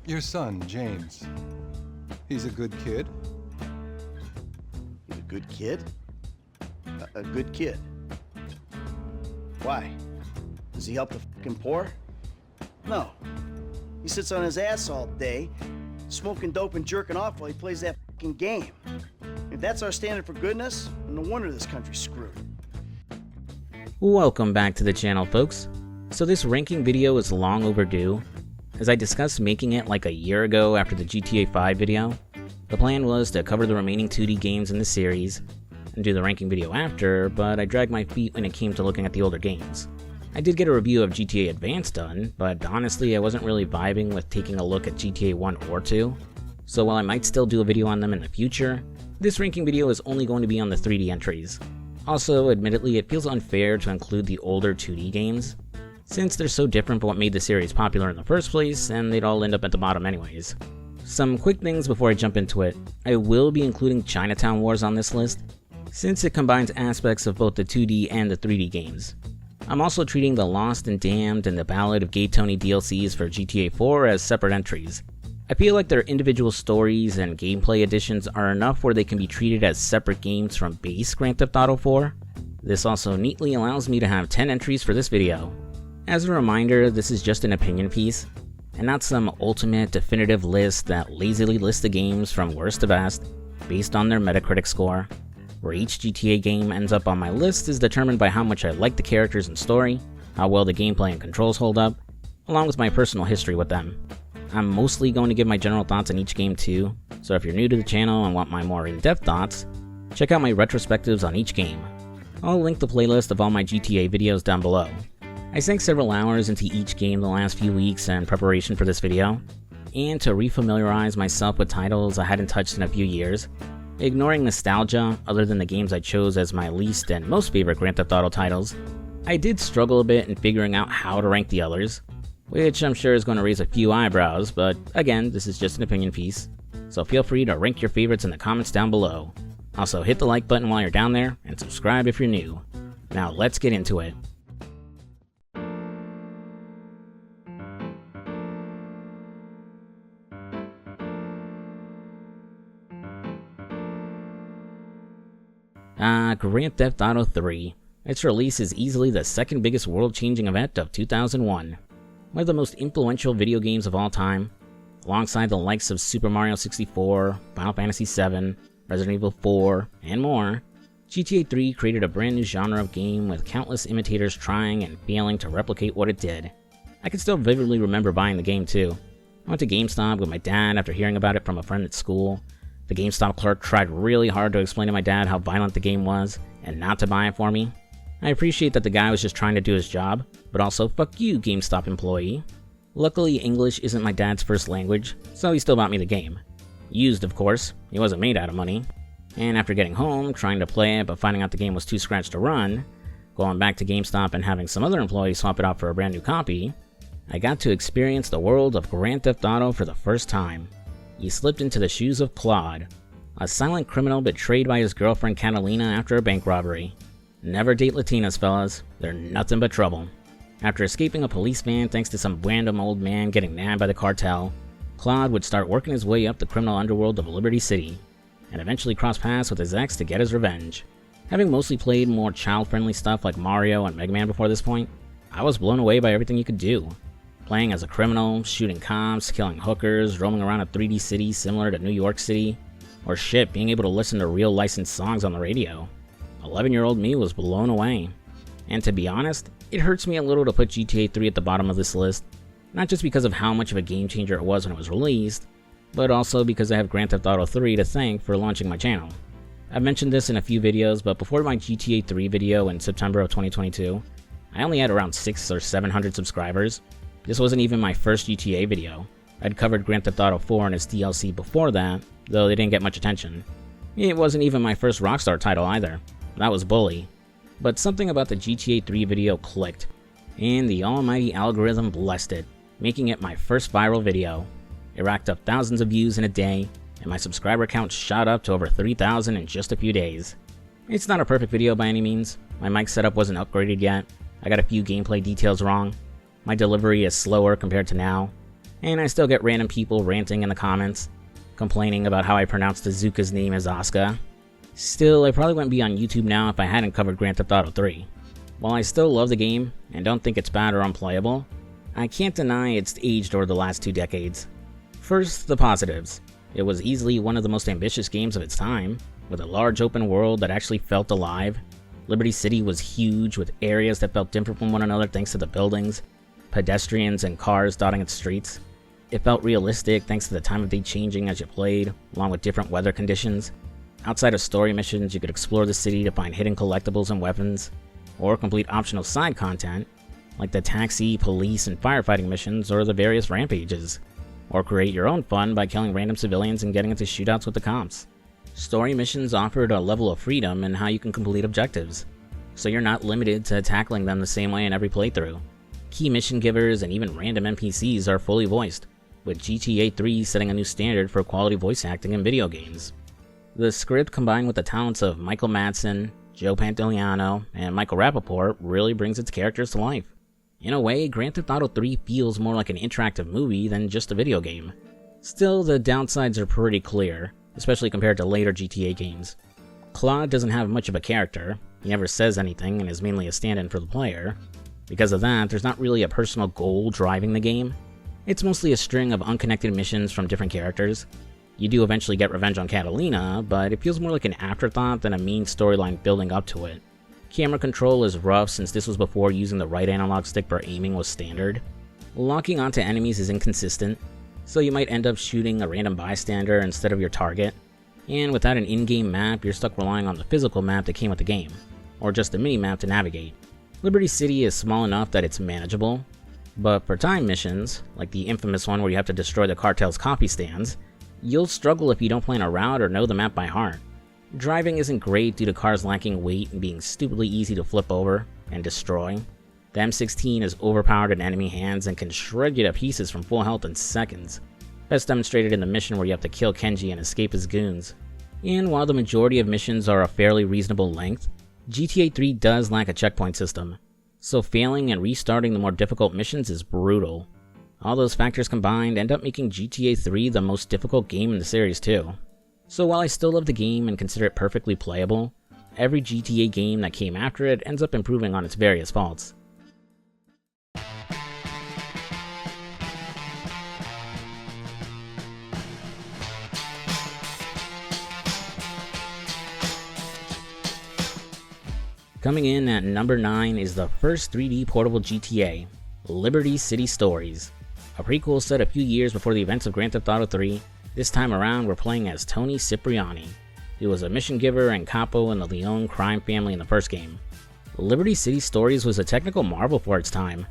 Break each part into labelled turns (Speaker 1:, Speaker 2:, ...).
Speaker 1: Your son, James. He's a good kid.
Speaker 2: He's a good kid? A good kid. Why? Does he help the fucking poor? No. He sits on his ass all day, smoking dope and jerking off while he plays that fucking game. If that's our standard for goodness, no wonder this country's screwed.
Speaker 3: Welcome back to the channel, folks. So this ranking video is long overdue, as I discussed making it like a year ago after the GTA 5 video. The plan was to cover the remaining 2D games in the series and do the ranking video after, but I dragged my feet when it came to looking at the older games. I did get a review of GTA Advance done, but honestly I wasn't really vibing with taking a look at GTA 1 or 2, so while I might still do a video on them in the future, this ranking video is only going to be on the 3D entries. Also, admittedly, it feels unfair to include the older 2D games, since they're so different from what made the series popular in the first place, and they'd all end up at the bottom anyways. Some quick things before I jump into it. I will be including Chinatown Wars on this list, since it combines aspects of both the 2D and the 3D games. I'm also treating the Lost and Damned and the Ballad of Gay Tony DLCs for GTA 4 as separate entries. I feel like their individual stories and gameplay additions are enough where they can be treated as separate games from base Grand Theft Auto 4. This also neatly allows me to have 10 entries for this video. As a reminder, this is just an opinion piece, and not some ultimate definitive list that lazily lists the games from worst to best based on their Metacritic score. Where each GTA game ends up on my list is determined by how much I like the characters and story, how well the gameplay and controls hold up, along with my personal history with them. I'm mostly going to give my general thoughts on each game too, so if you're new to the channel and want my more in-depth thoughts, check out my retrospectives on each game. I'll link the playlist of all my GTA videos down below. I sank several hours into each game the last few weeks in preparation for this video, and to refamiliarize myself with titles I hadn't touched in a few years, ignoring nostalgia other than the games I chose as my least and most favorite Grand Theft Auto titles, I did struggle a bit in figuring out how to rank the others, which I'm sure is going to raise a few eyebrows, but again, this is just an opinion piece, so feel free to rank your favorites in the comments down below. Also hit the like button while you're down there, and subscribe if you're new. Now let's get into it. Grand Theft Auto 3. Its release is easily the second biggest world-changing event of 2001. One of the most influential video games of all time, alongside the likes of Super Mario 64, Final Fantasy VII, Resident Evil 4, and more, GTA 3 created a brand new genre of game with countless imitators trying and failing to replicate what it did. I can still vividly remember buying the game too. I went to GameStop with my dad after hearing about it from a friend at school. The GameStop clerk tried really hard to explain to my dad how violent the game was, and not to buy it for me. I appreciate that the guy was just trying to do his job, but also fuck you, GameStop employee. Luckily, English isn't my dad's first language, so he still bought me the game. Used, of course, he wasn't made out of money. And after getting home, trying to play it but finding out the game was too scratched to run, going back to GameStop and having some other employee swap it out for a brand new copy, I got to experience the world of Grand Theft Auto for the first time. He slipped into the shoes of Claude, a silent criminal betrayed by his girlfriend Catalina after a bank robbery. Never date Latinas, fellas. They're nothing but trouble. After escaping a police van thanks to some random old man getting nabbed by the cartel, Claude would start working his way up the criminal underworld of Liberty City, and eventually cross paths with his ex to get his revenge. Having mostly played more child-friendly stuff like Mario and Mega Man before this point, I was blown away by everything you could do. Playing as a criminal, shooting cops, killing hookers, roaming around a 3D city similar to New York City, or shit, being able to listen to real licensed songs on the radio. 11-year-old me was blown away. And to be honest, it hurts me a little to put GTA 3 at the bottom of this list, not just because of how much of a game changer it was when it was released, but also because I have Grand Theft Auto 3 to thank for launching my channel. I've mentioned this in a few videos, but before my GTA 3 video in September of 2022, I only had around 600 or 700 subscribers. This wasn't even my first GTA video. I'd covered Grand Theft Auto 4 and its DLC before that, though they didn't get much attention. It wasn't even my first Rockstar title either. That was Bully. But something about the GTA 3 video clicked, and the almighty algorithm blessed it, making it my first viral video. It racked up thousands of views in a day, and my subscriber count shot up to over 3,000 in just a few days. It's not a perfect video by any means. My mic setup wasn't upgraded yet. I got a few gameplay details wrong. My delivery is slower compared to now. And I still get random people ranting in the comments, complaining about how I pronounced Azuka's name as Asuka. Still, I probably wouldn't be on YouTube now if I hadn't covered Grand Theft Auto 3. While I still love the game, and don't think it's bad or unplayable, I can't deny it's aged over the last 2 decades. First, the positives. It was easily one of the most ambitious games of its time, with a large open world that actually felt alive. Liberty City was huge, with areas that felt different from one another thanks to the buildings, pedestrians and cars dotting its streets. It felt realistic thanks to the time of day changing as you played, along with different weather conditions. Outside of story missions, you could explore the city to find hidden collectibles and weapons, or complete optional side content, like the taxi, police, and firefighting missions or the various rampages, or create your own fun by killing random civilians and getting into shootouts with the cops. Story missions offered a level of freedom in how you can complete objectives, so you're not limited to tackling them the same way in every playthrough. Key mission givers and even random NPCs are fully voiced, with GTA 3 setting a new standard for quality voice acting in video games. The script, combined with the talents of Michael Madsen, Joe Pantoliano, and Michael Rappaport, really brings its characters to life. In a way, Grand Theft Auto 3 feels more like an interactive movie than just a video game. Still, the downsides are pretty clear, especially compared to later GTA games. Claude doesn't have much of a character, he never says anything and is mainly a stand-in for the player. Because of that, there's not really a personal goal driving the game. It's mostly a string of unconnected missions from different characters. You do eventually get revenge on Catalina, but it feels more like an afterthought than a main storyline building up to it. Camera control is rough since this was before using the right analog stick for aiming was standard. Locking onto enemies is inconsistent, so you might end up shooting a random bystander instead of your target. And without an in-game map, you're stuck relying on the physical map that came with the game, or just a mini-map to navigate. Liberty City is small enough that it's manageable, but for time missions, like the infamous one where you have to destroy the cartel's coffee stands, you'll struggle if you don't plan a route or know the map by heart. Driving isn't great due to cars lacking weight and being stupidly easy to flip over and destroy. The M16 is overpowered in enemy hands and can shred you to pieces from full health in seconds. Best demonstrated in the mission where you have to kill Kenji and escape his goons. And while the majority of missions are a fairly reasonable length, GTA 3 does lack a checkpoint system, so failing and restarting the more difficult missions is brutal. All those factors combined end up making GTA 3 the most difficult game in the series too. So while I still love the game and consider it perfectly playable, every GTA game that came after it ends up improving on its various faults. Coming in at number 9 is the first 3D portable GTA, Liberty City Stories. A prequel set a few years before the events of Grand Theft Auto 3, this time around we're playing as Tony Cipriani, who was a mission giver and capo in the Leone crime family in the first game. Liberty City Stories was a technical marvel for its time,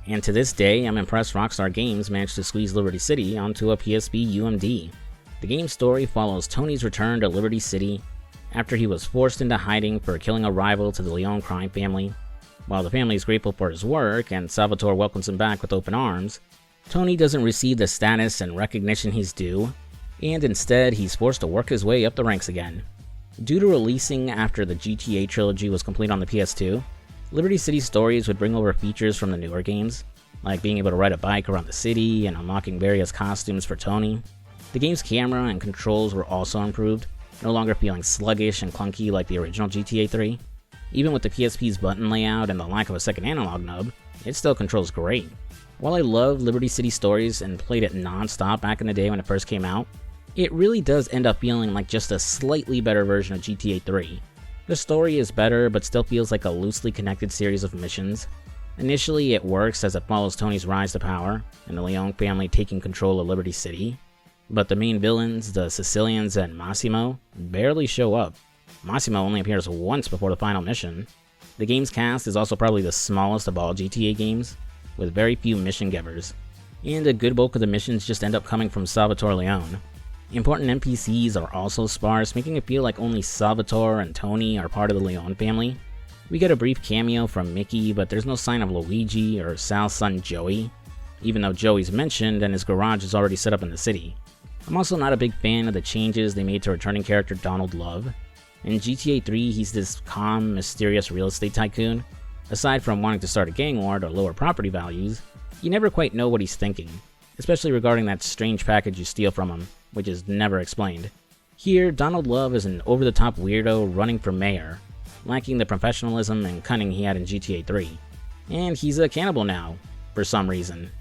Speaker 3: and to this day I'm impressed Rockstar Games managed to squeeze Liberty City onto a PSP UMD. The game's story follows Tony's return to Liberty City after he was forced into hiding for killing a rival to the Leone crime family. While the family is grateful for his work and Salvatore welcomes him back with open arms, Tony doesn't receive the status and recognition he's due, and instead he's forced to work his way up the ranks again. Due to releasing after the GTA trilogy was complete on the PS2, Liberty City Stories would bring over features from the newer games, like being able to ride a bike around the city and unlocking various costumes for Tony. The game's camera and controls were also improved, no longer feeling sluggish and clunky like the original GTA 3. Even with the PSP's button layout and the lack of a second analog nub, it still controls great. While I love Liberty City Stories and played it non-stop back in the day when it first came out, it really does end up feeling like just a slightly better version of GTA 3. The story is better, but still feels like a loosely connected series of missions. Initially, it works as it follows Tony's rise to power, and the Leone family taking control of Liberty City. But the main villains, the Sicilians and Massimo, barely show up. Massimo only appears once before the final mission. The game's cast is also probably the smallest of all GTA games, with very few mission givers, and a good bulk of the missions just end up coming from Salvatore Leone. Important NPCs are also sparse, making it feel like only Salvatore and Tony are part of the Leone family. We get a brief cameo from Mickey, but there's no sign of Luigi or Sal's son Joey, even though Joey's mentioned and his garage is already set up in the city. I'm also not a big fan of the changes they made to returning character Donald Love. In GTA 3, he's this calm, mysterious real estate tycoon. Aside from wanting to start a gang war to lower property values, you never quite know what he's thinking. especially regarding that strange package you steal from him, which is never explained. Here, Donald Love is an over-the-top weirdo running for mayor, lacking the professionalism and cunning he had in GTA 3. And he's a cannibal now, for some reason.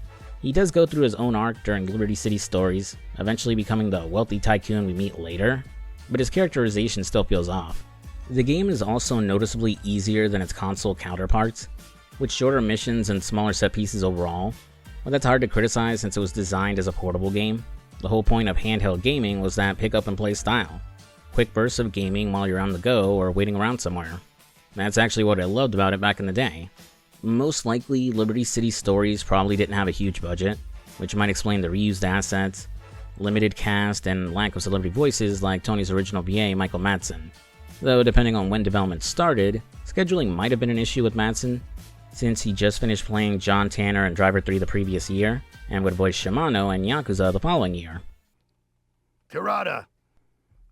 Speaker 3: He does go through his own arc during Liberty City stories, eventually becoming the wealthy tycoon we meet later, but his characterization still feels off. The game is also noticeably easier than its console counterparts, with shorter missions and smaller set pieces overall, but that's hard to criticize since it was designed as a portable game. The whole point of handheld gaming was that pick up and play style. Quick bursts of gaming while you're on the go or waiting around somewhere. That's actually what I loved about it back in the day. Most likely, Liberty City stories probably didn't have a huge budget, which might explain the reused assets, limited cast, and lack of celebrity voices like Tony's original VA, Michael Madsen. Though depending on when development started, scheduling might have been an issue with Madsen, since he just finished playing John Tanner in Driver 3 the previous year, and would voice Shimano in Yakuza the following year.
Speaker 4: Terada,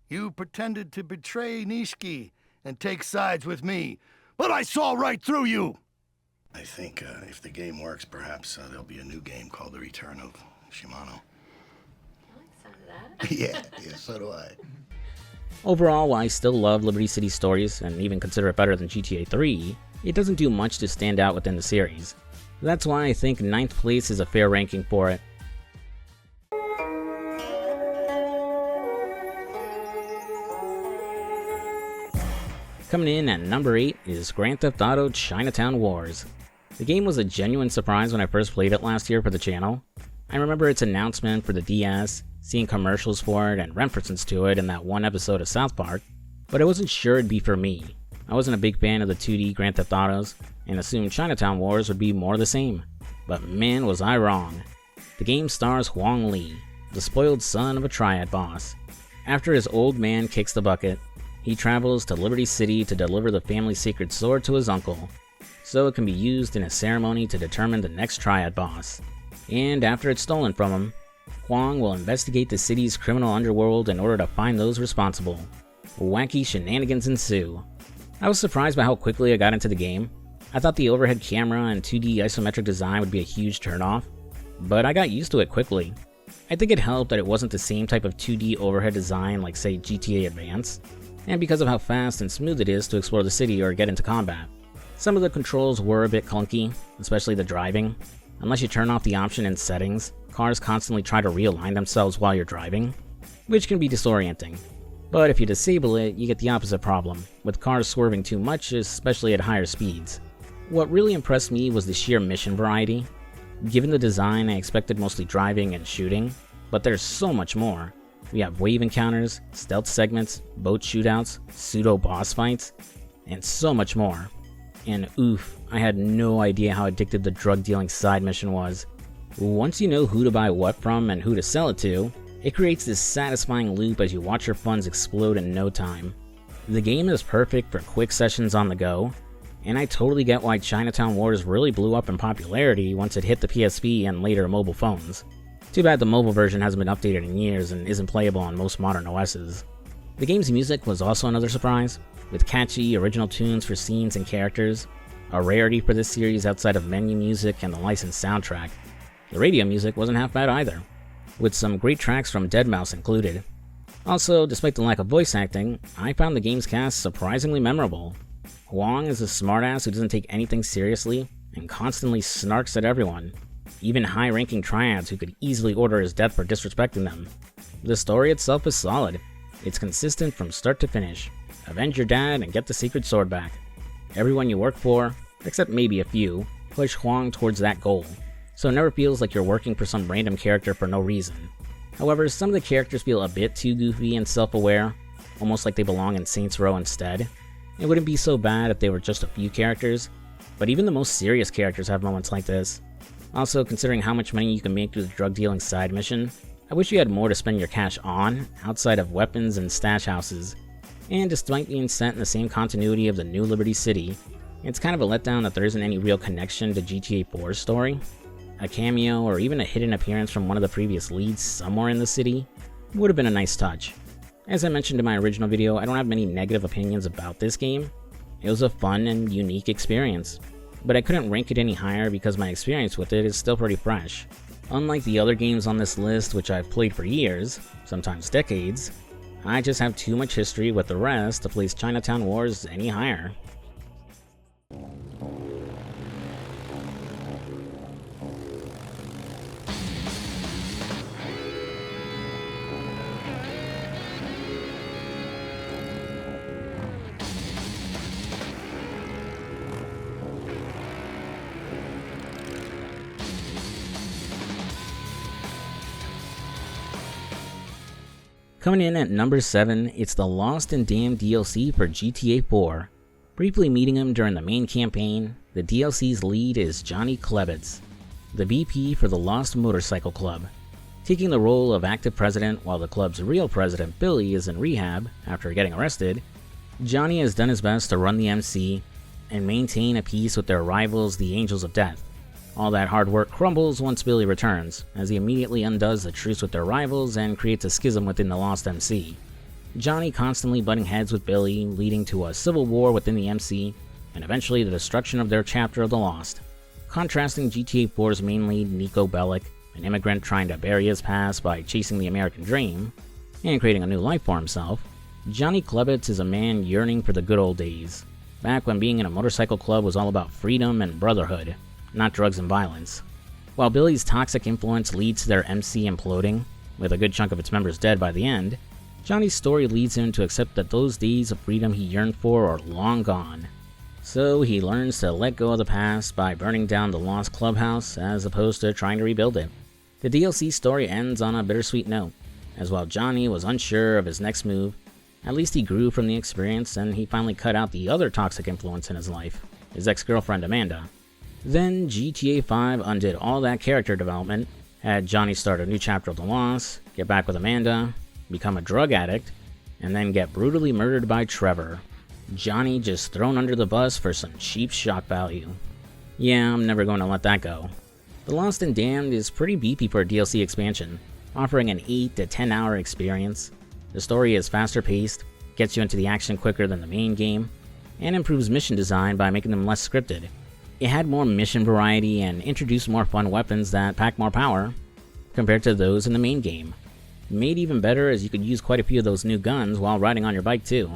Speaker 4: you pretended to betray Nishiki and take sides with me, but I saw right through you!
Speaker 5: I think if the game works, perhaps there'll be a new game called The Return of Shimano.
Speaker 6: I like some of that.
Speaker 5: yeah, so do I.
Speaker 3: Overall, while I still love Liberty City stories, and even consider it better than GTA 3, it doesn't do much to stand out within the series. That's why I think 9th place is a fair ranking for it. Coming in at number 8 is Grand Theft Auto Chinatown Wars. The game was a genuine surprise when I first played it last year for the channel. I remember its announcement for the DS, seeing commercials for it and references to it in that one episode of South Park, but I wasn't sure it'd be for me. I wasn't a big fan of the 2D Grand Theft Autos, and assumed Chinatown Wars would be more the same. But man, was I wrong. The game stars Huang Li, the spoiled son of a triad boss. After his old man kicks the bucket, he travels to Liberty City to deliver the family secret sword to his uncle, so it can be used in a ceremony to determine the next triad boss. And after it's stolen from him, Huang will investigate the city's criminal underworld in order to find those responsible. Wacky shenanigans ensue. I was surprised by how quickly I got into the game. I thought the overhead camera and 2D isometric design would be a huge turnoff, but I got used to it quickly. I think it helped that it wasn't the same type of 2D overhead design like say GTA Advance, and because of how fast and smooth it is to explore the city or get into combat. Some of the controls were a bit clunky, especially the driving. Unless you turn off the option in settings, cars constantly try to realign themselves while you're driving, which can be disorienting. But if you disable it, you get the opposite problem, with cars swerving too much, especially at higher speeds. What really impressed me was the sheer mission variety. Given the design, I expected mostly driving and shooting, but there's so much more. We have wave encounters, stealth segments, boat shootouts, pseudo-boss fights, and so much more. And oof, I had no idea how addictive the drug-dealing side mission was. Once you know who to buy what from and who to sell it to, it creates this satisfying loop as you watch your funds explode in no time. The game is perfect for quick sessions on the go, and I totally get why Chinatown Wars really blew up in popularity once it hit the PSP and later mobile phones. Too bad the mobile version hasn't been updated in years and isn't playable on most modern OSs. The game's music was also another surprise, with catchy, original tunes for scenes and characters, a rarity for this series outside of menu music and the licensed soundtrack. The radio music wasn't half bad either, with some great tracks from Deadmau5 included. Also, despite the lack of voice acting, I found the game's cast surprisingly memorable. Huang is a smartass who doesn't take anything seriously and constantly snarks at everyone, even high-ranking triads who could easily order his death for disrespecting them. The story itself is solid. It's consistent from start to finish. Avenge your dad and get the secret sword back. Everyone you work for, except maybe a few, push Huang towards that goal, so it never feels like you're working for some random character for no reason. However, some of the characters feel a bit too goofy and self-aware, almost like they belong in Saints Row instead. It wouldn't be so bad if they were just a few characters, but even the most serious characters have moments like this. Also, considering how much money you can make through the drug-dealing side mission, I wish you had more to spend your cash on, outside of weapons and stash houses. And despite being set in the same continuity of the new Liberty City, it's kind of a letdown that there isn't any real connection to GTA 4's story. A cameo or even a hidden appearance from one of the previous leads somewhere in the city would have been a nice touch. As I mentioned in my original video, I don't have many negative opinions about this game. It was a fun and unique experience, but I couldn't rank it any higher because my experience with it is still pretty fresh. Unlike the other games on this list, which I've played for years, sometimes decades, I just have too much history with the rest to place Chinatown Wars any higher. Coming in at number 7, it's the Lost and Damned DLC for GTA 4. Briefly meeting him during the main campaign, the DLC's lead is Johnny Klebitz, the BP for the Lost Motorcycle Club. Taking the role of active president while the club's real president Billy is in rehab after getting arrested, Johnny has done his best to run the MC and maintain a peace with their rivals, the Angels of Death. All that hard work crumbles once Billy returns, as he immediately undoes the truce with their rivals and creates a schism within the Lost MC. Johnny constantly butting heads with Billy, leading to a civil war within the MC, and eventually the destruction of their chapter of the Lost. Contrasting GTA 4's main lead Nico Bellic, an immigrant trying to bury his past by chasing the American dream, and creating a new life for himself, Johnny Klebitz is a man yearning for the good old days, back when being in a motorcycle club was all about freedom and brotherhood, not drugs and violence. While Billy's toxic influence leads to their MC imploding, with a good chunk of its members dead by the end, Johnny's story leads him to accept that those days of freedom he yearned for are long gone. So he learns to let go of the past by burning down the Lost Clubhouse as opposed to trying to rebuild it. The DLC story ends on a bittersweet note, as while Johnny was unsure of his next move, at least he grew from the experience and he finally cut out the other toxic influence in his life, his ex-girlfriend Amanda. Then GTA 5 undid all that character development, had Johnny start a new chapter of the Lost, get back with Amanda, become a drug addict, and then get brutally murdered by Trevor. Johnny just thrown under the bus for some cheap shock value. Yeah, I'm never going to let that go. The Lost and Damned is pretty beefy for a DLC expansion, offering an 8 to 10 hour experience. The story is faster paced, gets you into the action quicker than the main game, and improves mission design by making them less scripted. It had more mission variety and introduced more fun weapons that pack more power compared to those in the main game. Made even better as you could use quite a few of those new guns while riding on your bike too.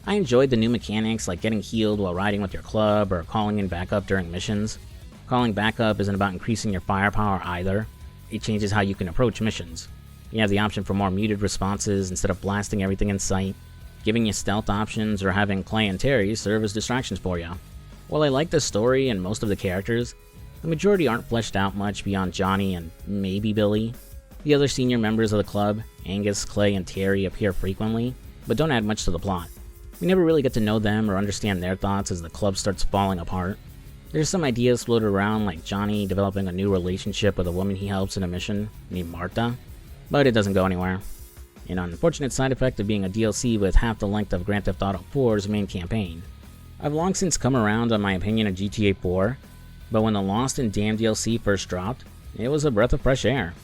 Speaker 3: I enjoyed the new mechanics like getting healed while riding with your club or calling in backup during missions. Calling backup isn't about increasing your firepower either, it changes how you can approach missions. You have the option for more muted responses instead of blasting everything in sight, giving you stealth options or having Clay and Terry serve as distractions for you. While I like the story and most of the characters, the majority aren't fleshed out much beyond Johnny and maybe Billy. The other senior members of the club, Angus, Clay, and Terry, appear frequently, but don't add much to the plot. We never really get to know them or understand their thoughts as the club starts falling apart. There's some ideas floated around like Johnny developing a new relationship with a woman he helps in a mission named Martha, but it doesn't go anywhere. An unfortunate side effect of being a DLC with half the length of Grand Theft Auto 4's main campaign. I've long since come around on my opinion of GTA 4, but when the Lost and Damned DLC first dropped, it was a breath of fresh air.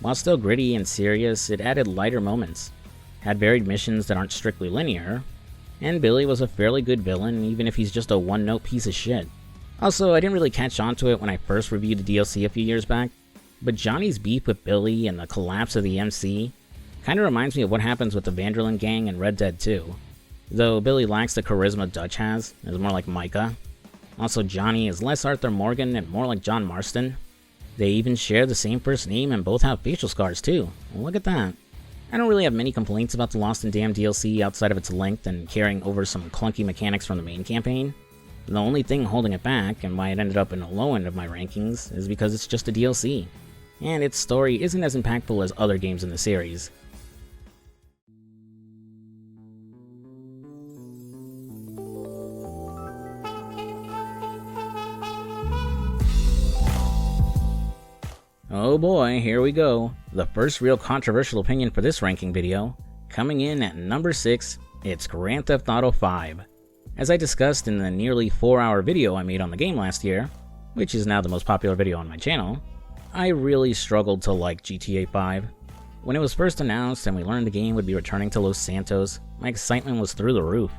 Speaker 3: While still gritty and serious, it added lighter moments, had varied missions that aren't strictly linear, and Billy was a fairly good villain even if he's just a one-note piece of shit. Also, I didn't really catch on to it when I first reviewed the DLC a few years back, but Johnny's beef with Billy and the collapse of the MC kinda reminds me of what happens with the Vanderlyn gang in Red Dead 2. Though Billy lacks the charisma Dutch has, is more like Micah. Also, Johnny is less Arthur Morgan and more like John Marston. They even share the same first name and both have facial scars too. Well, look at that. I don't really have many complaints about the Lost and Damned DLC outside of its length and carrying over some clunky mechanics from the main campaign. The only thing holding it back, and why it ended up in the low end of my rankings, is because it's just a DLC. And its story isn't as impactful as other games in the series. Oh boy, here we go. The first real controversial opinion for this ranking video. Coming in at number 6, it's Grand Theft Auto 5. As I discussed in the nearly 4-hour video I made on the game last year, which is now the most popular video on my channel, I really struggled to like GTA 5. When it was first announced and we learned the game would be returning to Los Santos, my excitement was through the roof.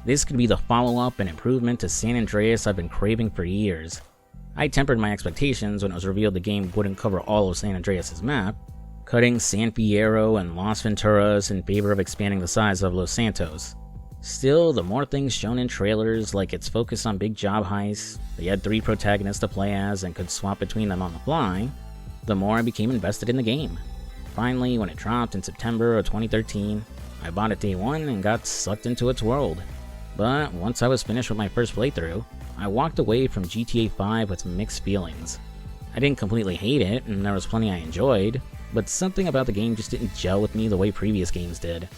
Speaker 3: This could be the follow-up and improvement to San Andreas I've been craving for years. I tempered my expectations when it was revealed the game wouldn't cover all of San Andreas' map, cutting San Fierro and Las Venturas in favor of expanding the size of Los Santos. Still, the more things shown in trailers, like its focus on big job heists, they had 3 protagonists to play as and could swap between them on the fly, the more I became invested in the game. Finally, when it dropped in September of 2013, I bought it day one and got sucked into its world. But once I was finished with my first playthrough, I walked away from GTA 5 with mixed feelings. I didn't completely hate it, and there was plenty I enjoyed, but something about the game just didn't gel with me the way previous games did.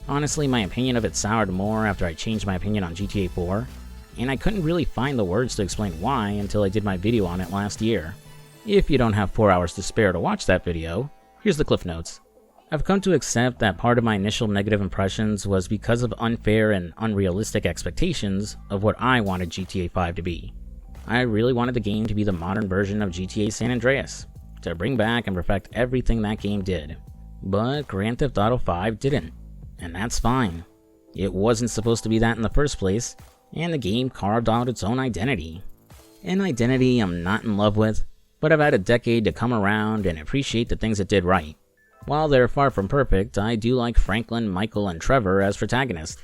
Speaker 3: Honestly, my opinion of it soured more after I changed my opinion on GTA 4, and I couldn't really find the words to explain why until I did my video on it last year. If you don't have 4 hours to spare to watch that video, here's the cliff notes. I've come to accept that part of my initial negative impressions was because of unfair and unrealistic expectations of what I wanted GTA 5 to be. I really wanted the game to be the modern version of GTA San Andreas, to bring back and perfect everything that game did. But Grand Theft Auto 5 didn't, and that's fine. It wasn't supposed to be that in the first place, and the game carved out its own identity. An identity I'm not in love with, but I've had a decade to come around and appreciate the things it did right. While they're far from perfect, I do like Franklin, Michael, and Trevor as protagonists.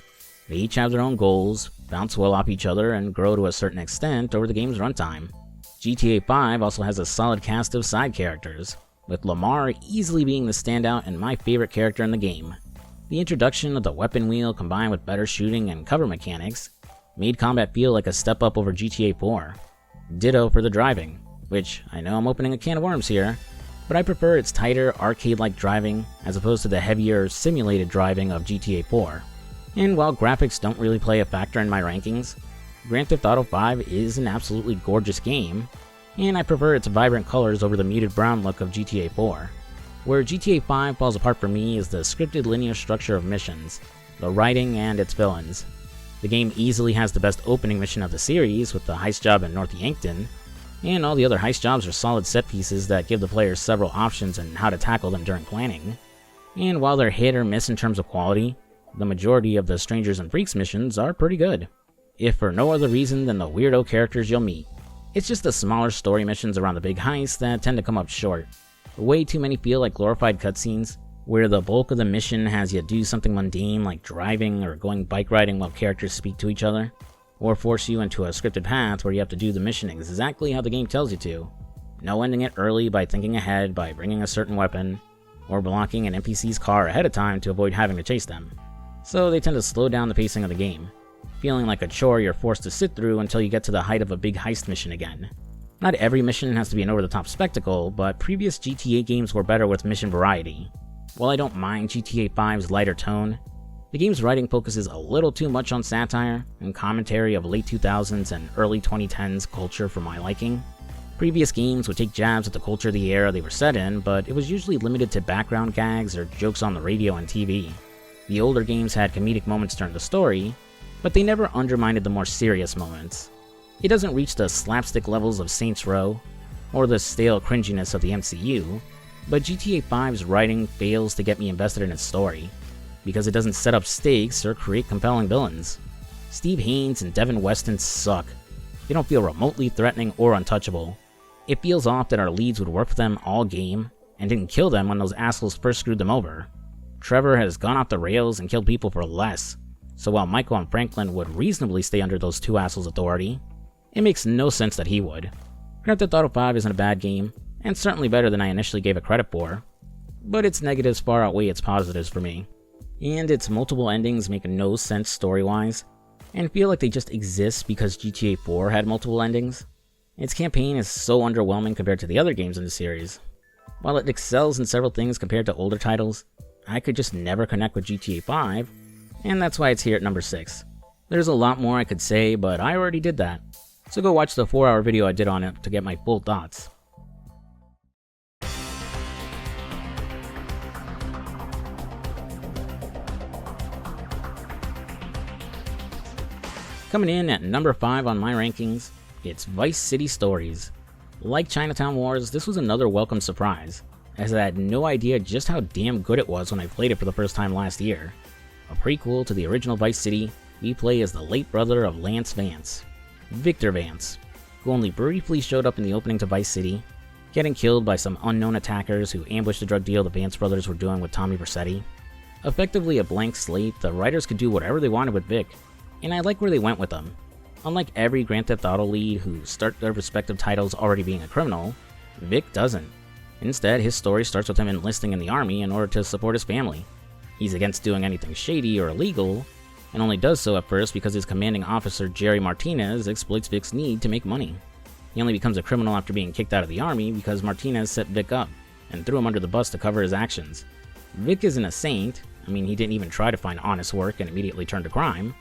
Speaker 3: They each have their own goals, bounce well off each other, and grow to a certain extent over the game's runtime. GTA 5 also has a solid cast of side characters, with Lamar easily being the standout and my favorite character in the game. The introduction of the weapon wheel combined with better shooting and cover mechanics made combat feel like a step up over GTA 4. Ditto for the driving, which I know I'm opening a can of worms here, but I prefer its tighter, arcade-like driving as opposed to the heavier, simulated driving of GTA 4. And while graphics don't really play a factor in my rankings, Grand Theft Auto 5 is an absolutely gorgeous game, and I prefer its vibrant colors over the muted brown look of GTA 4. Where GTA 5 falls apart for me is the scripted linear structure of missions, the writing, and its villains. The game easily has the best opening mission of the series with the heist job in North Yankton, and all the other heist jobs are solid set pieces that give the players several options on how to tackle them during planning. And while they're hit or miss in terms of quality, the majority of the Strangers and Freaks missions are pretty good, if for no other reason than the weirdo characters you'll meet. It's just the smaller story missions around the big heist that tend to come up short. Way too many feel like glorified cutscenes, where the bulk of the mission has you do something mundane like driving or going bike riding while characters speak to each other, or force you into a scripted path where you have to do the mission exactly how the game tells you to. No ending it early by thinking ahead by bringing a certain weapon, or blocking an NPC's car ahead of time to avoid having to chase them. So they tend to slow down the pacing of the game, feeling like a chore you're forced to sit through until you get to the height of a big heist mission again. Not every mission has to be an over-the-top spectacle, but previous GTA games were better with mission variety. While I don't mind GTA 5's lighter tone, the game's writing focuses a little too much on satire and commentary of late 2000s and early 2010s culture for my liking. Previous games would take jabs at the culture of the era they were set in, but it was usually limited to background gags or jokes on the radio and TV. The older games had comedic moments during the story, but they never undermined the more serious moments. It doesn't reach the slapstick levels of Saints Row, or the stale cringiness of the MCU, but GTA 5's writing fails to get me invested in its story, because it doesn't set up stakes or create compelling villains. Steve Haynes and Devin Weston suck. They don't feel remotely threatening or untouchable. It feels off that our leads would work for them all game, and didn't kill them when those assholes first screwed them over. Trevor has gone off the rails and killed people for less, so while Michael and Franklin would reasonably stay under those two assholes' authority, it makes no sense that he would. Grand Theft Auto 5 isn't a bad game, and certainly better than I initially gave it credit for, but its negatives far outweigh its positives for me. And its multiple endings make no sense story-wise, and feel like they just exist because GTA 4 had multiple endings. Its campaign is so underwhelming compared to the other games in the series. While it excels in several things compared to older titles, I could just never connect with GTA 5, and that's why it's here at number 6. There's a lot more I could say, but I already did that, so go watch the 4-hour video I did on it to get my full thoughts. Coming in at number 5 on my rankings, it's Vice City Stories. Like Chinatown Wars, this was another welcome surprise, as I had no idea just how damn good it was when I played it for the first time last year. A prequel to the original Vice City, we play as the late brother of Lance Vance, Victor Vance, who only briefly showed up in the opening to Vice City, getting killed by some unknown attackers who ambushed the drug deal the Vance brothers were doing with Tommy Vercetti. Effectively a blank slate, the writers could do whatever they wanted with Vic, and I like where they went with them. Unlike every Grand Theft Auto lead who start their respective titles already being a criminal, Vic doesn't. Instead, his story starts with him enlisting in the army in order to support his family. He's against doing anything shady or illegal, and only does so at first because his commanding officer Jerry Martinez exploits Vic's need to make money. He only becomes a criminal after being kicked out of the army because Martinez set Vic up and threw him under the bus to cover his actions. Vic isn't a saint. I mean, he didn't even try to find honest work and immediately turned to crime.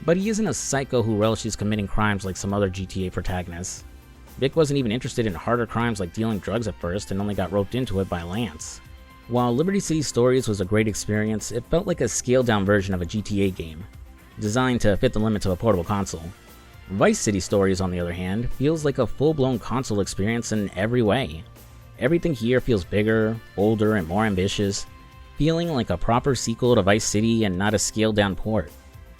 Speaker 3: But he isn't a psycho who relishes committing crimes like some other GTA protagonists. Vic wasn't even interested in harder crimes like dealing drugs at first and only got roped into it by Lance. While Liberty City Stories was a great experience, it felt like a scaled-down version of a GTA game, designed to fit the limits of a portable console. Vice City Stories, on the other hand, feels like a full-blown console experience in every way. Everything here feels bigger, bolder, and more ambitious, feeling like a proper sequel to Vice City and not a scaled-down port.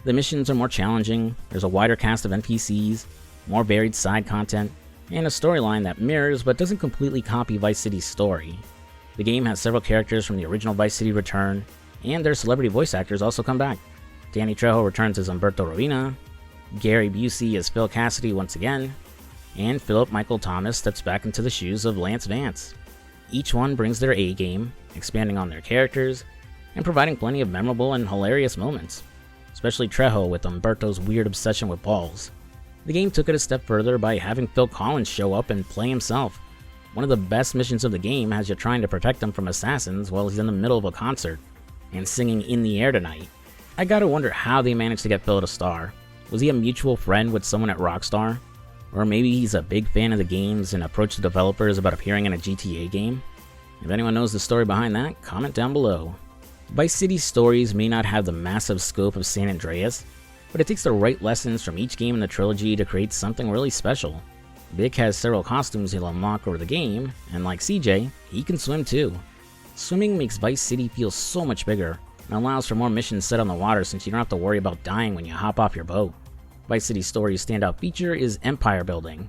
Speaker 3: The missions are more challenging, there's a wider cast of NPCs, more varied side content, and a storyline that mirrors but doesn't completely copy Vice City's story. The game has several characters from the original Vice City return, and their celebrity voice actors also come back. Danny Trejo returns as Umberto Rovina, Gary Busey as Phil Cassidy once again, and Philip Michael Thomas steps back into the shoes of Lance Vance. Each one brings their A game, expanding on their characters, and providing plenty of memorable and hilarious moments, especially Trejo with Umberto's weird obsession with balls. The game took it a step further by having Phil Collins show up and play himself. One of the best missions of the game has you trying to protect him from assassins while he's in the middle of a concert, and singing In the Air Tonight. I gotta wonder how they managed to get Phil to star. Was he a mutual friend with someone at Rockstar? Or maybe he's a big fan of the games and approached the developers about appearing in a GTA game? If anyone knows the story behind that, comment down below. Vice City Stories may not have the massive scope of San Andreas, but it takes the right lessons from each game in the trilogy to create something really special. Vic has several costumes he'll unlock over the game, and like CJ, he can swim too. Swimming makes Vice City feel so much bigger, and allows for more missions set on the water since you don't have to worry about dying when you hop off your boat. Vice City Stories' standout feature is empire building.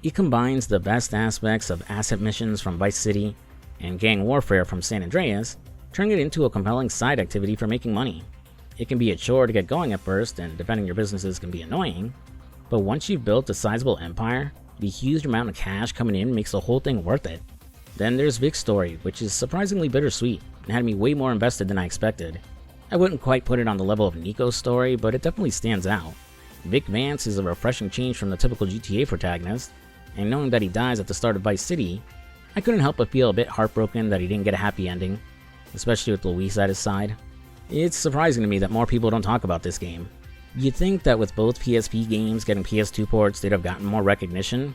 Speaker 3: It combines the best aspects of asset missions from Vice City and gang warfare from San Andreas, turning it into a compelling side activity for making money. It can be a chore to get going at first, and defending your businesses can be annoying, but once you've built a sizable empire, the huge amount of cash coming in makes the whole thing worth it. Then there's Vic's story, which is surprisingly bittersweet, and had me way more invested than I expected. I wouldn't quite put it on the level of Nico's story, but it definitely stands out. Vic Vance is a refreshing change from the typical GTA protagonist, and knowing that he dies at the start of Vice City, I couldn't help but feel a bit heartbroken that he didn't get a happy ending, especially with Luis at his side. It's surprising to me that more people don't talk about this game. You'd think that with both PSP games getting PS2 ports, they'd have gotten more recognition,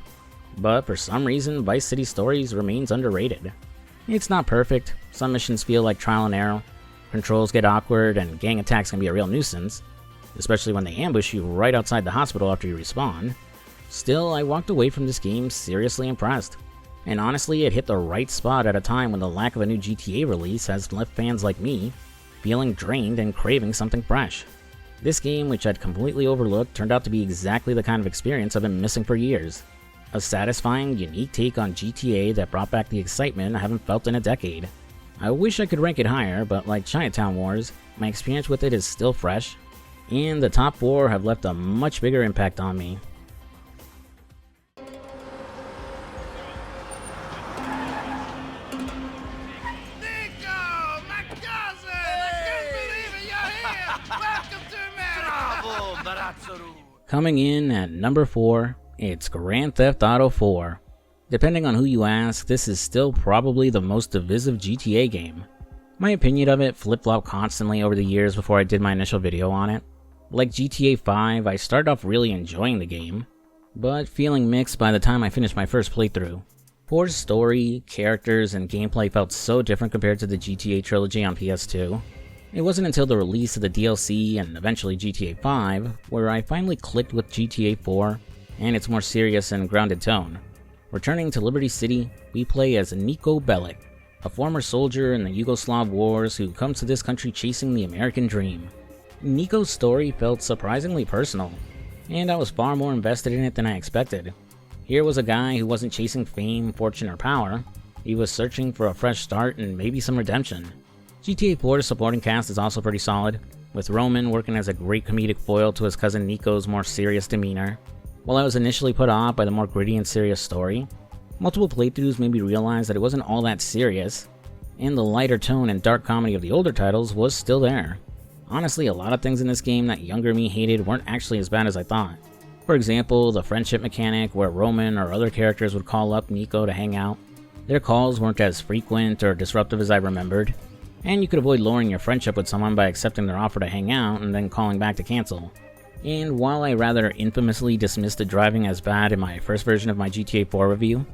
Speaker 3: but for some reason, Vice City Stories remains underrated. It's not perfect, some missions feel like trial and error, controls get awkward, and gang attacks can be a real nuisance, especially when they ambush you right outside the hospital after you respawn. Still, I walked away from this game seriously impressed, and honestly, it hit the right spot at a time when the lack of a new GTA release has left fans like me feeling drained and craving something fresh. This game, which I'd completely overlooked, turned out to be exactly the kind of experience I've been missing for years. A satisfying, unique take on GTA that brought back the excitement I haven't felt in a decade. I wish I could rank it higher, but like Chinatown Wars, my experience with it is still fresh, and the top 4 have left a much bigger impact on me. Coming in at number 4, it's Grand Theft Auto 4. Depending on who you ask, this is still probably the most divisive GTA game. My opinion of it flip-flopped constantly over the years before I did my initial video on it. Like GTA 5, I started off really enjoying the game, but feeling mixed by the time I finished my first playthrough. 4's story, characters, and gameplay felt so different compared to the GTA trilogy on PS2. It wasn't until the release of the DLC and eventually GTA 5 where I finally clicked with GTA 4 and its more serious and grounded tone. Returning to Liberty City, we play as Niko Bellic, a former soldier in the Yugoslav wars who comes to this country chasing the American dream. Niko's story felt surprisingly personal, and I was far more invested in it than I expected. Here was a guy who wasn't chasing fame, fortune, or power. He was searching for a fresh start and maybe some redemption. GTA 4's supporting cast is also pretty solid, with Roman working as a great comedic foil to his cousin Nico's more serious demeanor. While I was initially put off by the more gritty and serious story, multiple playthroughs made me realize that it wasn't all that serious, and the lighter tone and dark comedy of the older titles was still there. Honestly, a lot of things in this game that younger me hated weren't actually as bad as I thought. For example, the friendship mechanic where Roman or other characters would call up Nico to hang out. Their calls weren't as frequent or disruptive as I remembered, and you could avoid lowering your friendship with someone by accepting their offer to hang out and then calling back to cancel. And while I rather infamously dismissed the driving as bad in my first version of my GTA 4 review,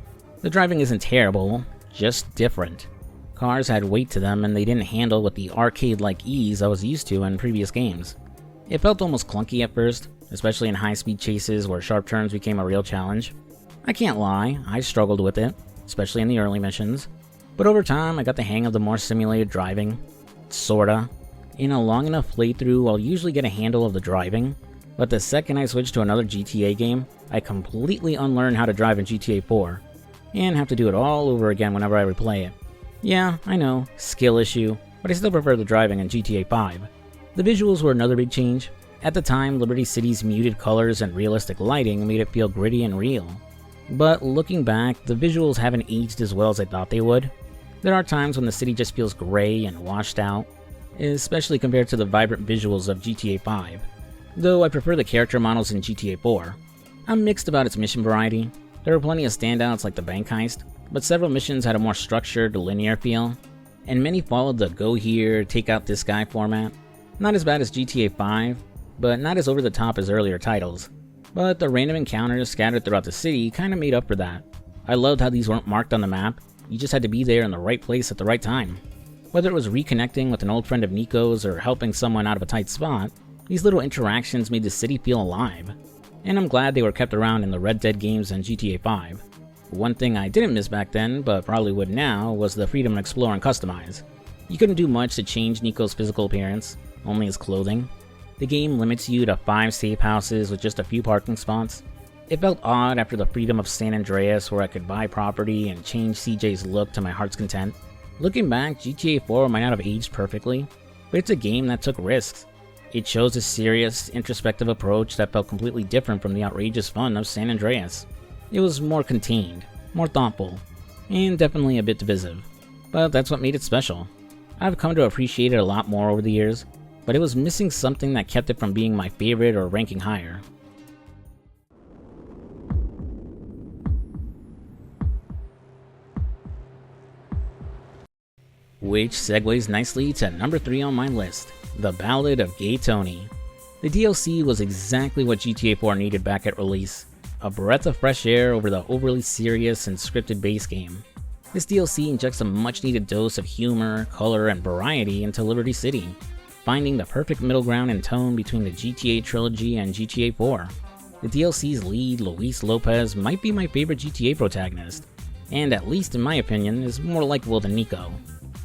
Speaker 3: the driving isn't terrible, just different. Cars had weight to them and they didn't handle with the arcade-like ease I was used to in previous games. It felt almost clunky at first, especially in high-speed chases where sharp turns became a real challenge. I can't lie, I struggled with it, especially in the early missions. But over time, I got the hang of the more simulated driving. Sorta. In a long enough playthrough, I'll usually get a handle of the driving, but the second I switch to another GTA game, I completely unlearn how to drive in GTA 4, and have to do it all over again whenever I replay it. Yeah, I know, skill issue, but I still prefer the driving in GTA 5. The visuals were another big change. At the time, Liberty City's muted colors and realistic lighting made it feel gritty and real. But looking back, the visuals haven't aged as well as I thought they would. There are times when the city just feels gray and washed out, especially compared to the vibrant visuals of GTA 5, though I prefer the character models in GTA 4. I'm mixed about its mission variety. There were plenty of standouts like the bank heist, but several missions had a more structured, linear feel, and many followed the go here, take out this guy format. Not as bad as GTA 5, but not as over the top as earlier titles. But the random encounters scattered throughout the city kinda made up for that. I loved how these weren't marked on the map, you just had to be there in the right place at the right time. Whether it was reconnecting with an old friend of Nico's or helping someone out of a tight spot, these little interactions made the city feel alive. And I'm glad they were kept around in the Red Dead games and GTA 5. One thing I didn't miss back then, but probably would now, was the freedom to explore and customize. You couldn't do much to change Nico's physical appearance, only his clothing. The game limits you to 5 safe houses with just a few parking spots. It felt odd after the freedom of San Andreas where I could buy property and change CJ's look to my heart's content. Looking back, GTA 4 might not have aged perfectly, but it's a game that took risks. It chose a serious, introspective approach that felt completely different from the outrageous fun of San Andreas. It was more contained, more thoughtful, and definitely a bit divisive, but that's what made it special. I've come to appreciate it a lot more over the years, but it was missing something that kept it from being my favorite or ranking higher. Which segues nicely to number 3 on my list, The Ballad of Gay Tony. The DLC was exactly what GTA 4 needed back at release, a breath of fresh air over the overly serious and scripted base game. This DLC injects a much needed dose of humor, color, and variety into Liberty City, finding the perfect middle ground and tone between the GTA trilogy and GTA 4. The DLC's lead, Luis Lopez, might be my favorite GTA protagonist, and at least in my opinion, is more likable than Nico.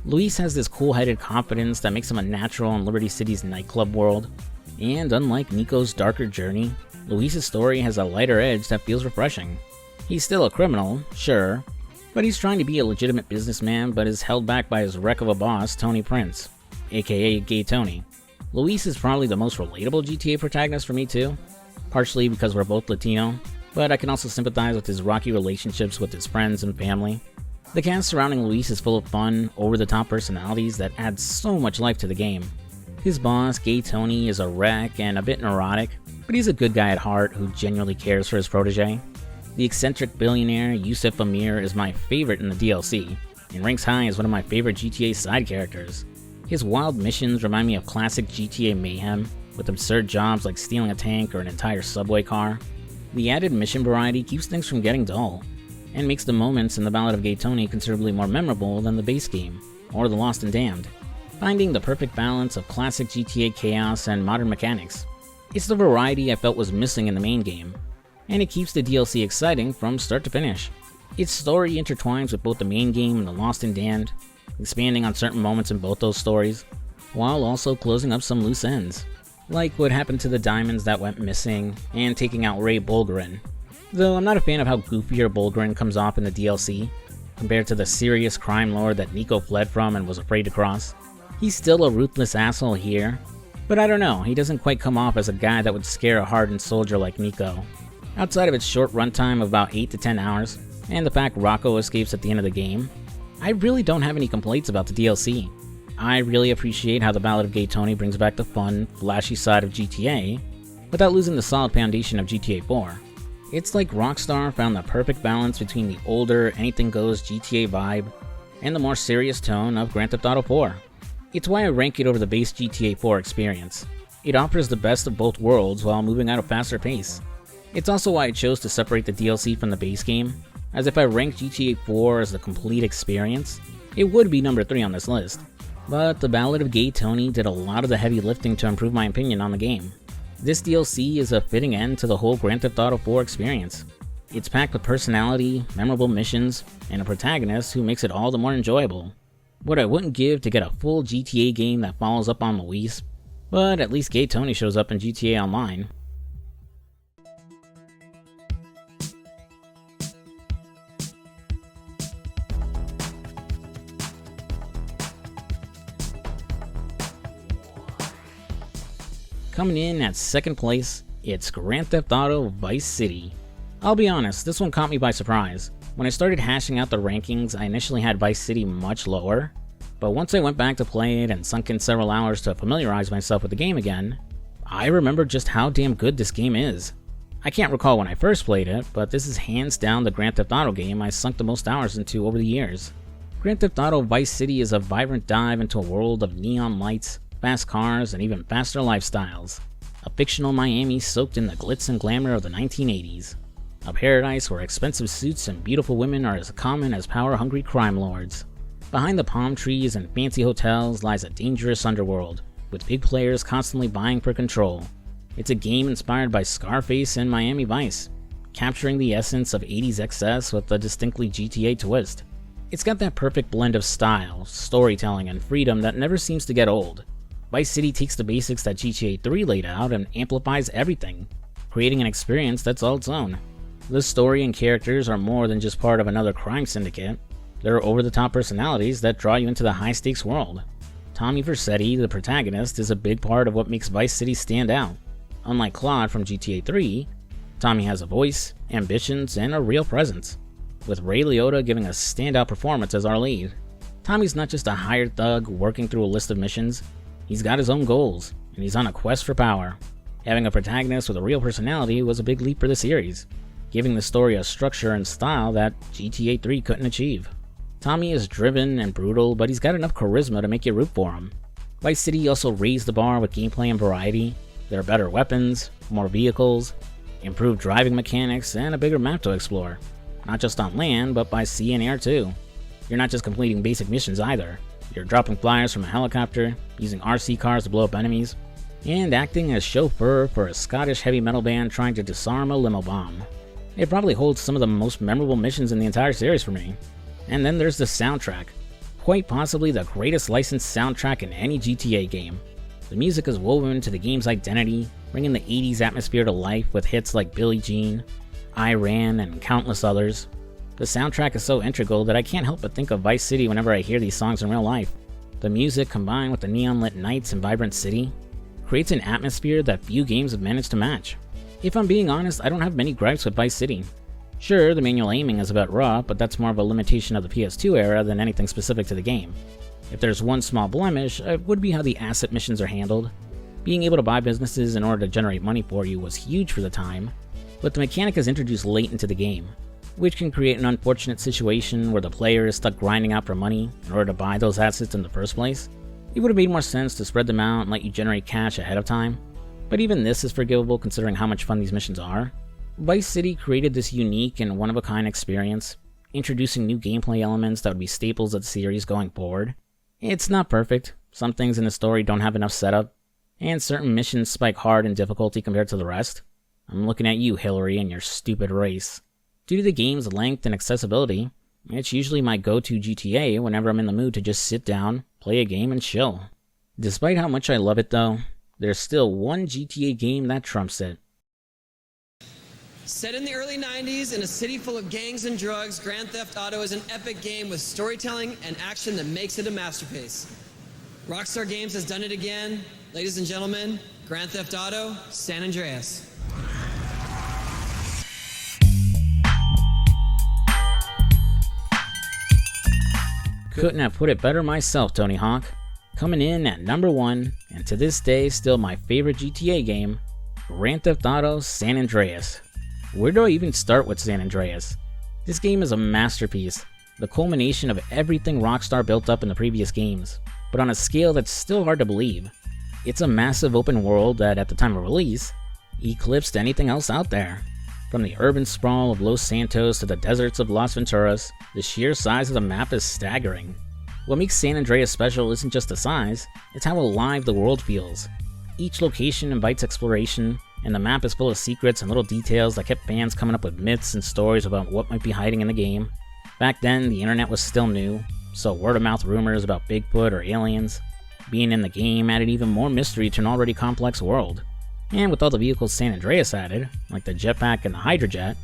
Speaker 3: Luis has this cool-headed confidence that makes him a natural in Liberty City's nightclub world, and unlike Nico's darker journey, Luis's story has a lighter edge that feels refreshing. He's still a criminal, sure, but he's trying to be a legitimate businessman but is held back by his wreck of a boss, Tony Prince, aka Gay Tony. Luis is probably the most relatable GTA protagonist for me too, partially because we're both Latino, but I can also sympathize with his rocky relationships with his friends and family. The cast surrounding Luis is full of fun, over-the-top personalities that add so much life to the game. His boss, Gay Tony, is a wreck and a bit neurotic, but he's a good guy at heart who genuinely cares for his protege. The eccentric billionaire, Yusuf Amir, is my favorite in the DLC, and ranks high as one of my favorite GTA side characters. His wild missions remind me of classic GTA mayhem, with absurd jobs like stealing a tank or an entire subway car. The added mission variety keeps things from getting dull, and makes the moments in The Ballad of Gay Tony considerably more memorable than the base game, or The Lost and Damned, finding the perfect balance of classic GTA chaos and modern mechanics. It's the variety I felt was missing in the main game, and it keeps the DLC exciting from start to finish. Its story intertwines with both the main game and The Lost and Damned, expanding on certain moments in both those stories, while also closing up some loose ends, like what happened to the diamonds that went missing, and taking out Ray Bulgarin. Though I'm not a fan of how goofier Bulgrin comes off in the DLC, compared to the serious crime lord that Nico fled from and was afraid to cross. He's still a ruthless asshole here, but I don't know, he doesn't quite come off as a guy that would scare a hardened soldier like Nico. Outside of its short runtime of about 8 to 10 hours, and the fact Rocco escapes at the end of the game, I really don't have any complaints about the DLC. I really appreciate how the Ballad of Gay Tony brings back the fun, flashy side of GTA, without losing the solid foundation of GTA 4. It's like Rockstar found the perfect balance between the older, anything-goes GTA vibe and the more serious tone of Grand Theft Auto 4. It's why I rank it over the base GTA 4 experience. It offers the best of both worlds while moving at a faster pace. It's also why I chose to separate the DLC from the base game, as if I ranked GTA 4 as the complete experience, it would be number 3 on this list. But the Ballad of Gay Tony did a lot of the heavy lifting to improve my opinion on the game. This DLC is a fitting end to the whole Grand Theft Auto 4 experience. It's packed with personality, memorable missions, and a protagonist who makes it all the more enjoyable. What I wouldn't give to get a full GTA game that follows up on Luis, but at least Gay Tony shows up in GTA Online. Coming in at second place, it's Grand Theft Auto Vice City. I'll be honest, this one caught me by surprise. When I started hashing out the rankings, I initially had Vice City much lower, but once I went back to play it and sunk in several hours to familiarize myself with the game again, I remembered just how damn good this game is. I can't recall when I first played it, but this is hands down the Grand Theft Auto game I sunk the most hours into over the years. Grand Theft Auto Vice City is a vibrant dive into a world of neon lights, fast cars, and even faster lifestyles. A fictional Miami soaked in the glitz and glamour of the 1980s. A paradise where expensive suits and beautiful women are as common as power-hungry crime lords. Behind the palm trees and fancy hotels lies a dangerous underworld, with big players constantly vying for control. It's a game inspired by Scarface and Miami Vice, capturing the essence of 80s excess with a distinctly GTA twist. It's got that perfect blend of style, storytelling, and freedom that never seems to get old. Vice City takes the basics that GTA 3 laid out and amplifies everything, creating an experience that's all its own. The story and characters are more than just part of another crime syndicate. They're over-the-top personalities that draw you into the high-stakes world. Tommy Vercetti, the protagonist, is a big part of what makes Vice City stand out. Unlike Claude from GTA 3, Tommy has a voice, ambitions, and a real presence, with Ray Liotta giving a standout performance as our lead. Tommy's not just a hired thug working through a list of missions. He's got his own goals, and he's on a quest for power. Having a protagonist with a real personality was a big leap for the series, giving the story a structure and style that GTA 3 couldn't achieve. Tommy is driven and brutal, but he's got enough charisma to make you root for him. Vice City also raised the bar with gameplay and variety. There are better weapons, more vehicles, improved driving mechanics, and a bigger map to explore. Not just on land, but by sea and air too. You're not just completing basic missions either. You're dropping flyers from a helicopter, using RC cars to blow up enemies, and acting as chauffeur for a Scottish heavy metal band trying to disarm a limo bomb. It probably holds some of the most memorable missions in the entire series for me. And then there's the soundtrack. Quite possibly the greatest licensed soundtrack in any GTA game. The music is woven into the game's identity, bringing the 80s atmosphere to life with hits like Billie Jean, I Ran, and countless others. The soundtrack is so integral that I can't help but think of Vice City whenever I hear these songs in real life. The music, combined with the neon-lit nights and vibrant city, creates an atmosphere that few games have managed to match. If I'm being honest, I don't have many gripes with Vice City. Sure, the manual aiming is a bit rough, but that's more of a limitation of the PS2 era than anything specific to the game. If there's one small blemish, it would be how the asset missions are handled. Being able to buy businesses in order to generate money for you was huge for the time, but the mechanic is introduced late into the game, which can create an unfortunate situation where the player is stuck grinding out for money in order to buy those assets in the first place. It would have made more sense to spread them out and let you generate cash ahead of time, but even this is forgivable considering how much fun these missions are. Vice City created this unique and one-of-a-kind experience, introducing new gameplay elements that would be staples of the series going forward. It's not perfect, some things in the story don't have enough setup, and certain missions spike hard in difficulty compared to the rest. I'm looking at you, Hillary, and your stupid race. Due to the game's length and accessibility, it's usually my go-to GTA whenever I'm in the mood to just sit down, play a game, and chill. Despite how much I love it though, there's still one GTA game that trumps it.
Speaker 7: Set in the early 90s in a city full of gangs and drugs, Grand Theft Auto is an epic game with storytelling and action that makes it a masterpiece. Rockstar Games has done it again. Ladies and gentlemen, Grand Theft Auto San Andreas.
Speaker 3: Couldn't have put it better myself, Tony Hawk. Coming in at number 1, and to this day still my favorite GTA game, Grand Theft Auto San Andreas. Where do I even start with San Andreas? This game is a masterpiece, the culmination of everything Rockstar built up in the previous games, but on a scale that's still hard to believe. It's a massive open world that, at the time of release, eclipsed anything else out there. From the urban sprawl of Los Santos to the deserts of Las Venturas, the sheer size of the map is staggering. What makes San Andreas special isn't just the size, it's how alive the world feels. Each location invites exploration, and the map is full of secrets and little details that kept fans coming up with myths and stories about what might be hiding in the game. Back then, the internet was still new, so word-of-mouth rumors about Bigfoot or aliens. Being in the game added even more mystery to an already complex world. And with all the vehicles San Andreas added, like the jetpack and the hydrojet,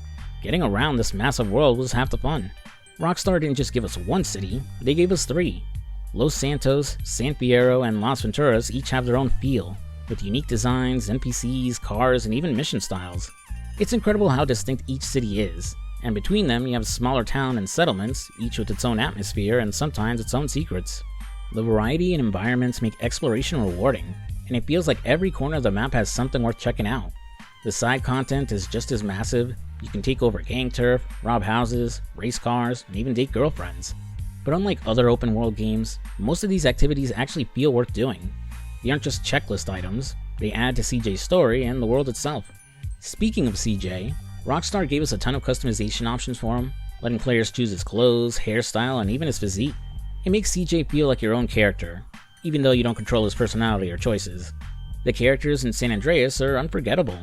Speaker 3: getting around this massive world was half the fun. Rockstar didn't just give us one city, they gave us 3. Los Santos, San Fierro, and Las Venturas each have their own feel, with unique designs, NPCs, cars, and even mission styles. It's incredible how distinct each city is, and between them you have smaller towns and settlements, each with its own atmosphere and sometimes its own secrets. The variety and environments make exploration rewarding, and it feels like every corner of the map has something worth checking out. The side content is just as massive. You can take over gang turf, rob houses, race cars, and even date girlfriends. But unlike other open world games, most of these activities actually feel worth doing. They aren't just checklist items, they add to CJ's story and the world itself. Speaking of CJ, Rockstar gave us a ton of customization options for him, letting players choose his clothes, hairstyle, and even his physique. It makes CJ feel like your own character, even though you don't control his personality or choices. The characters in San Andreas are unforgettable.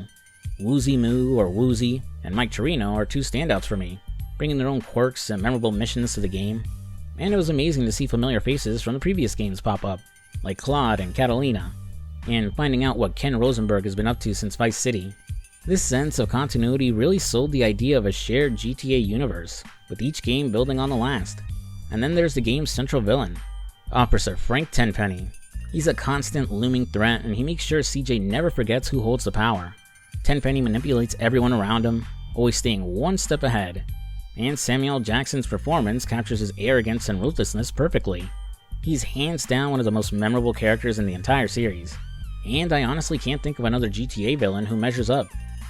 Speaker 3: Woozy Moo or Woozy and Mike Torino are 2 standouts for me, bringing their own quirks and memorable missions to the game. And it was amazing to see familiar faces from the previous games pop up, like Claude and Catalina, and finding out what Ken Rosenberg has been up to since Vice City. This sense of continuity really sold the idea of a shared GTA universe, with each game building on the last. And then there's the game's central villain, Officer Frank Tenpenny. He's a constant looming threat, and he makes sure CJ never forgets who holds the power. Tenpenny manipulates everyone around him, always staying one step ahead. And Samuel L. Jackson's performance captures his arrogance and ruthlessness perfectly. He's hands down one of the most memorable characters in the entire series. And I honestly can't think of another GTA villain who measures up.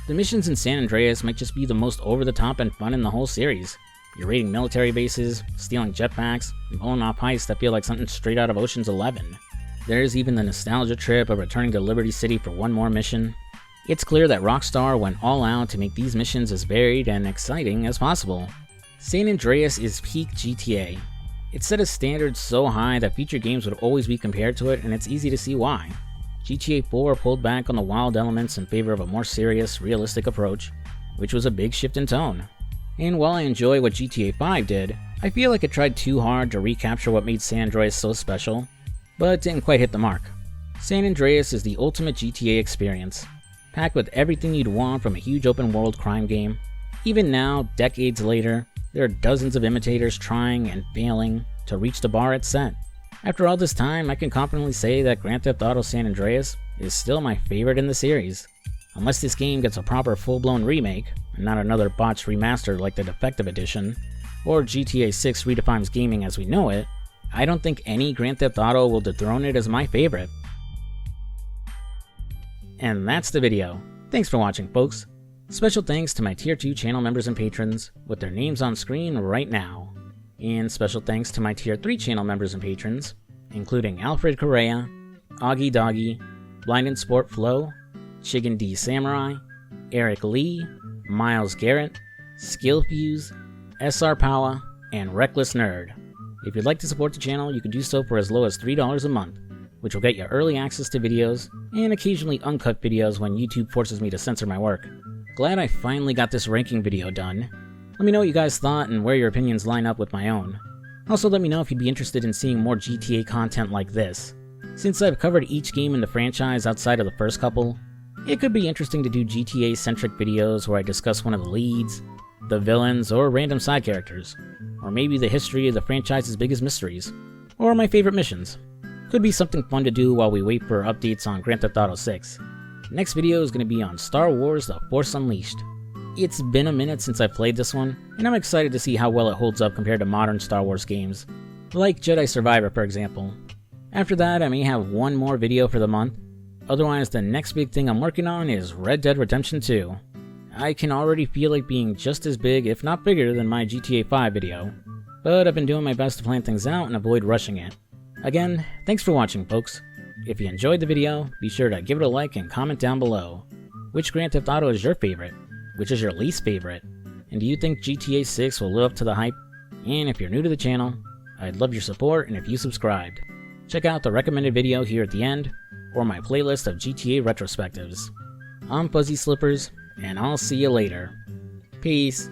Speaker 3: The missions in San Andreas might just be the most over-the-top and fun in the whole series. You're raiding military bases, stealing jetpacks, and pulling off heists that feel like something straight out of Ocean's 11. There's even the nostalgia trip of returning to Liberty City for one more mission. It's clear that Rockstar went all out to make these missions as varied and exciting as possible. San Andreas is peak GTA. It set a standard so high that future games would always be compared to it, and it's easy to see why. GTA 4 pulled back on the wild elements in favor of a more serious, realistic approach, which was a big shift in tone. And while I enjoy what GTA 5 did, I feel like it tried too hard to recapture what made San Andreas so special, but didn't quite hit the mark. San Andreas is the ultimate GTA experience, packed with everything you'd want from a huge open world crime game. Even now, decades later, there are dozens of imitators trying and failing to reach the bar it's set. After all this time, I can confidently say that Grand Theft Auto San Andreas is still my favorite in the series. Unless this game gets a proper full-blown remake, and not another botched remaster like the Defective Edition, or GTA 6 redefines gaming as we know it, I don't think any Grand Theft Auto will dethrone it as my favorite. And that's the video. Thanks for watching, folks. Special thanks to my Tier 2 channel members and patrons, with their names on screen right now. And special thanks to my Tier 3 channel members and patrons, including Alfred Correa, Augie Doggy, Blind and Sport Flo, Chicken D Samurai, Eric Lee, Miles Garrett, Skillfuse, SR Powa, and Reckless Nerd. If you'd like to support the channel, you can do so for as low as $3 a month, which will get you early access to videos, and occasionally uncut videos when YouTube forces me to censor my work. Glad I finally got this ranking video done. Let me know what you guys thought and where your opinions line up with my own. Also let me know if you'd be interested in seeing more GTA content like this. Since I've covered each game in the franchise outside of the first couple, It could be interesting to do GTA-centric videos where I discuss one of the leads, the villains, or random side characters, or maybe the history of the franchise's biggest mysteries, or my favorite missions. Could be something fun to do while we wait for updates on Grand Theft Auto 6. Next video is going to be on Star Wars The Force Unleashed. It's been a minute since I played this one, and I'm excited to see how well it holds up compared to modern Star Wars games, like Jedi Survivor for example. After that, I may have one more video for the month. Otherwise, the next big thing I'm working on is Red Dead Redemption 2. I can already feel it being just as big, if not bigger, than my GTA 5 video, but I've been doing my best to plan things out and avoid rushing it. Again, thanks for watching, folks. If you enjoyed the video, be sure to give it a like and comment down below. Which Grand Theft Auto is your favorite? Which is your least favorite? And do you think GTA 6 will live up to the hype? And if you're new to the channel, I'd love your support and if you subscribed. Check out the recommended video here at the end, or my playlist of GTA retrospectives. I'm FuzzySlippers, and I'll see you later. Peace.